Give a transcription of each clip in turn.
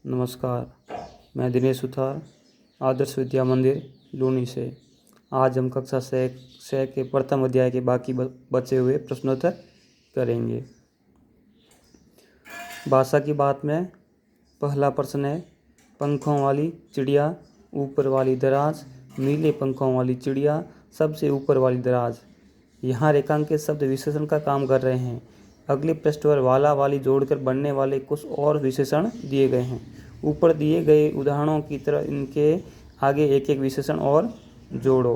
नमस्कार, मैं दिनेश सुथार, आदर्श विद्या मंदिर लूनी से। आज हम कक्षा छः के प्रथम अध्याय के बाकी बचे हुए प्रश्नोत्तर करेंगे। भाषा की बात में पहला प्रश्न है, पंखों वाली चिड़िया, ऊपर वाली दराज, नीले पंखों वाली चिड़िया, सबसे ऊपर वाली दराज। यहाँ रेखांकित शब्द विशेषण का काम कर रहे हैं। अगले पृष्ठ पर वाला वाली जोड़कर बनने वाले कुछ और विशेषण दिए गए हैं। ऊपर दिए गए उदाहरणों की तरह इनके आगे एक एक विशेषण और जोड़ो।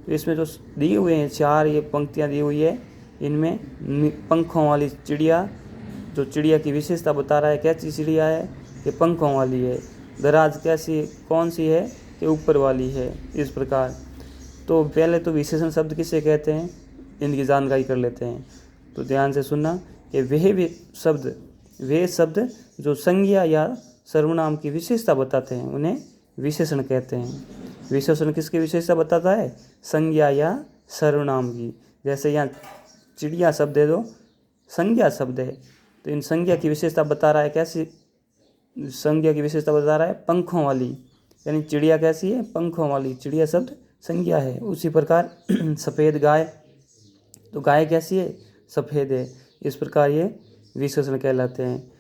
तो इसमें जो दिए हुए हैं चार ये पंक्तियाँ दी हुई है, इनमें पंखों वाली चिड़िया, जो चिड़िया की विशेषता बता रहा है कैसी चिड़िया है, ये पंखों वाली है। दराज कैसी कौन सी है, कि ऊपर वाली है। इस प्रकार तो पहले तो विशेषण शब्द किसे कहते हैं, इनकी जानकारी कर लेते हैं। तो ध्यान से सुनना कि वे शब्द जो संज्ञा या सर्वनाम की विशेषता बताते हैं उन्हें विशेषण कहते हैं। विशेषण किसकी विशेषता बताता है, संज्ञा या सर्वनाम की। जैसे यहाँ चिड़िया शब्द है जो संज्ञा शब्द है, तो इन संज्ञा की विशेषता बता रहा है। कैसी संज्ञा की विशेषता बता रहा है, पंखों वाली, यानी चिड़िया कैसी है, पंखों वाली। चिड़िया शब्द संज्ञा है। उसी प्रकार सफ़ेद गाय, तो गाय कैसी है, सफ़ेद है। इस प्रकार ये विशेषण कहलाते हैं।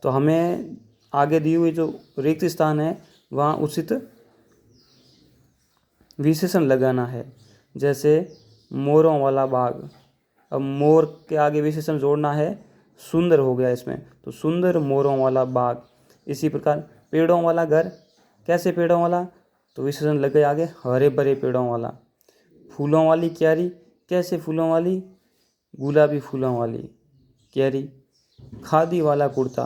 तो हमें आगे दी हुई जो रिक्त स्थान है वहाँ उचित विशेषण लगाना है। जैसे मोरों वाला बाग, अब मोर के आगे विशेषण जोड़ना है, सुंदर हो गया इसमें, तो सुंदर मोरों वाला बाग। इसी प्रकार पेड़ों वाला घर, कैसे पेड़ों वाला, तो विशेषण लग गए आगे, हरे भरे पेड़ों वाला। फूलों वाली क्यारी, कैसे फूलों वाली, गुलाबी फूलों वाली क्यारी। खादी वाला कुर्ता,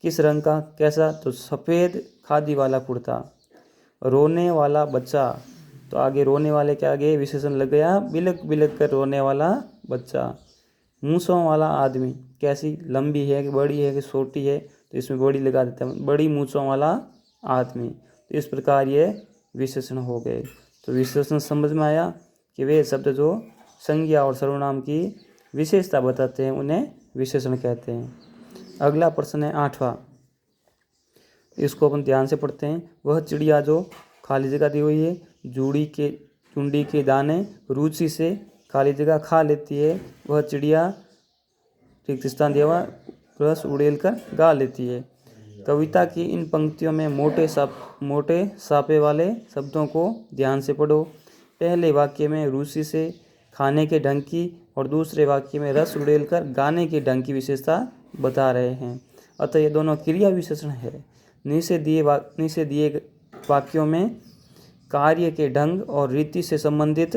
किस रंग का, कैसा, तो सफ़ेद खादी वाला कुर्ता। रोने वाला बच्चा, तो आगे रोने वाले के आगे विशेषण लग गया, बिलक बिलक कर रोने वाला बच्चा। मूँछों वाला आदमी, कैसी, लंबी है कि बड़ी है कि छोटी है, तो इसमें बड़ी लगा देते हैं, बड़ी मूँछों वाला आदमी। तो इस प्रकार ये विशेषण हो गए। तो विशेषण समझ में आया कि वे शब्द जो संज्ञा और सर्वनाम की विशेषता बताते हैं उन्हें विशेषण कहते हैं। अगला प्रश्न है 8वां, इसको अपन ध्यान से पढ़ते हैं। वह चिड़िया जो खाली जगह दी हुई है, चुंडी के दाने रुचि से खाली जगह खा लेती है, वह चिड़िया रिक्त स्थान दिया हुआ रस उड़ेल कर गा लेती है। कविता की इन पंक्तियों में मोटे सापे वाले शब्दों को ध्यान से पढ़ो। पहले वाक्य में रुचि से खाने के ढंग की और दूसरे वाक्य में रस उड़ेल कर गाने के ढंग की विशेषता बता रहे हैं। अतः ये दोनों क्रिया विशेषण है। नीचे दिए वाक्यों में कार्य के ढंग और रीति से संबंधित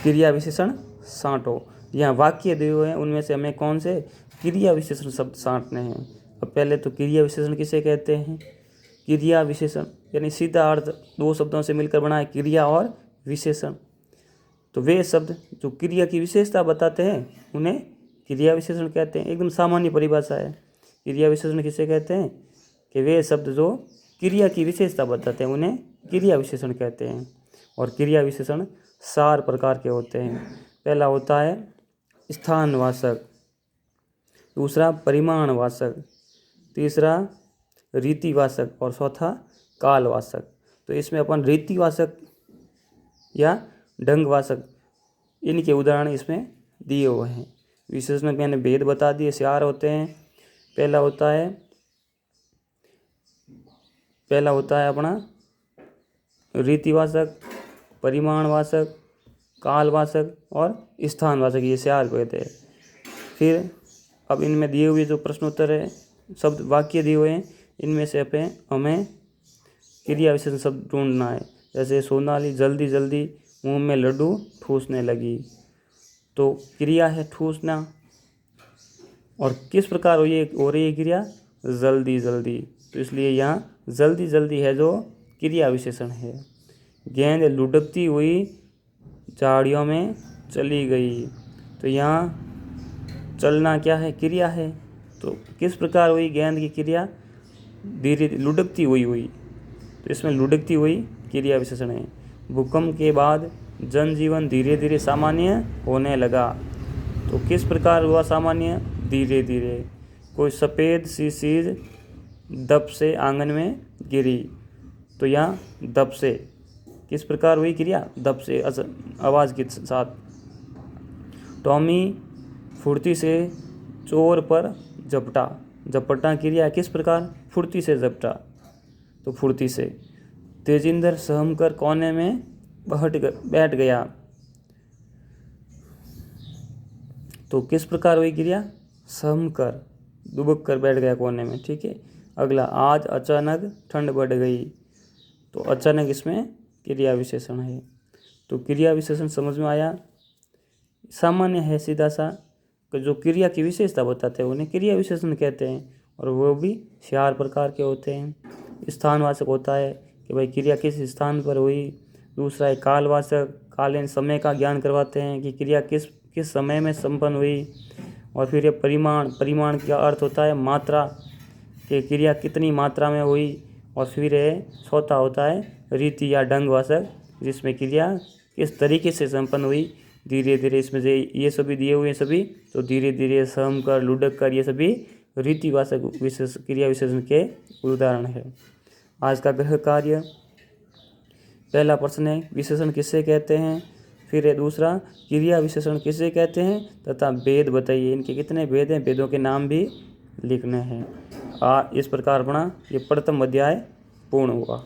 क्रिया विशेषण छांटो। यहाँ वाक्य दिए हुए हैं, उनमें से हमें कौन से क्रिया विशेषण शब्द छांटने हैं। अब पहले तो क्रिया विशेषण किसे कहते हैं, क्रिया विशेषण यानी सीधा अर्थ दो शब्दों से मिलकर बना है, क्रिया और विशेषण। तो वे शब्द जो क्रिया की विशेषता बताते हैं उन्हें क्रिया विशेषण कहते हैं। एकदम सामान्य परिभाषा है। क्रिया विशेषण किसे कहते हैं, कि वे शब्द जो क्रिया की विशेषता बताते हैं उन्हें क्रिया विशेषण कहते हैं। और क्रिया विशेषण 4 प्रकार के होते हैं। पहला होता है स्थानवाचक, दूसरा परिमाणवाचक, तीसरा रीतिवाचक और चौथा कालवाचक। तो इसमें अपन रीतिवाचक या ढंगवाचक, इनके उदाहरण इसमें दिए हुए हैं। विशेषण में मैंने भेद बता दिए, 4 होते हैं। पहला होता है अपना रीतिवाचक, परिमाणवाचक, कालवाचक और स्थानवाचक, ये 4 कहते हैं। फिर अब इनमें दिए हुए जो प्रश्नोत्तर है, शब्द वाक्य दिए हुए हैं, इनमें से हमें क्रिया विशेषण शब्द ढूंढना है। जैसे सोनाली जल्दी जल्दी मुंह में लड्डू ठूसने लगी, तो क्रिया है ठूसना। और किस प्रकार हो रही है क्रिया, जल्दी जल्दी, तो इसलिए यहाँ जल्दी जल्दी है जो क्रिया विशेषण है। गेंद लुढ़कती हुई झाड़ियों में चली गई, तो यहाँ चलना क्या है, क्रिया है। तो किस प्रकार हुई गेंद की क्रिया, धीरे लुढ़कती हुई, तो इसमें लुढ़कती हुई क्रिया विशेषण है। भूकंप के बाद जनजीवन धीरे धीरे सामान्य होने लगा, तो किस प्रकार हुआ सामान्य, धीरे धीरे। कोई सफ़ेद सी चीज़ दब से आंगन में गिरी। तो यहाँ दब से किस प्रकार हुई क्रिया, दब से आवाज़ के साथ। टॉमी फुर्ती से चोर पर झपटा। झपटना क्रिया किस प्रकार, फुर्ती से झपटा, तो फुर्ती से। तेजिंदर सहम कर कोने में बैठ गया। तो किस प्रकार हुई क्रिया, सहम कर, दुबक कर बैठ गया कोने में। ठीक है। अगला, आज अचानक ठंड बढ़ गई। तो अचानक इसमें क्रिया विशेषण है। तो क्रिया विशेषण समझ में आया। सामान्य है सीधा सा, जो क्रिया की विशेषता बताते हैं उन्हें क्रिया विशेषण कहते हैं, और वो भी 4 प्रकार के होते हैं। स्थानवाचक होता है कि भाई क्रिया किस स्थान पर हुई। दूसरा है कालवाचक, कालीन समय का ज्ञान करवाते हैं कि क्रिया किस समय में संपन्न हुई। और फिर ये परिमाण, परिमाण का अर्थ होता है मात्रा, कि क्रिया कितनी मात्रा में हुई। और फिर ये चौथा होता है रीति या ढंगवाचक, जिसमें क्रिया किस तरीके से संपन्न हुई। धीरे धीरे, इसमें से ये सभी दिए हुए हैं सभी, तो धीरे धीरे, सहम कर, लुढ़क कर, ये सभी रीतिवाचक विशेष क्रिया विशेषण के उदाहरण है। आज का गृह कार्य, पहला प्रश्न है विशेषण किसे कहते हैं, फिर है दूसरा क्रिया विशेषण किसे कहते हैं, तथा भेद बताइए, इनके कितने भेद हैं, भेदों के नाम भी लिखने हैं। इस प्रकार अपना ये प्रथम अध्याय पूर्ण हुआ।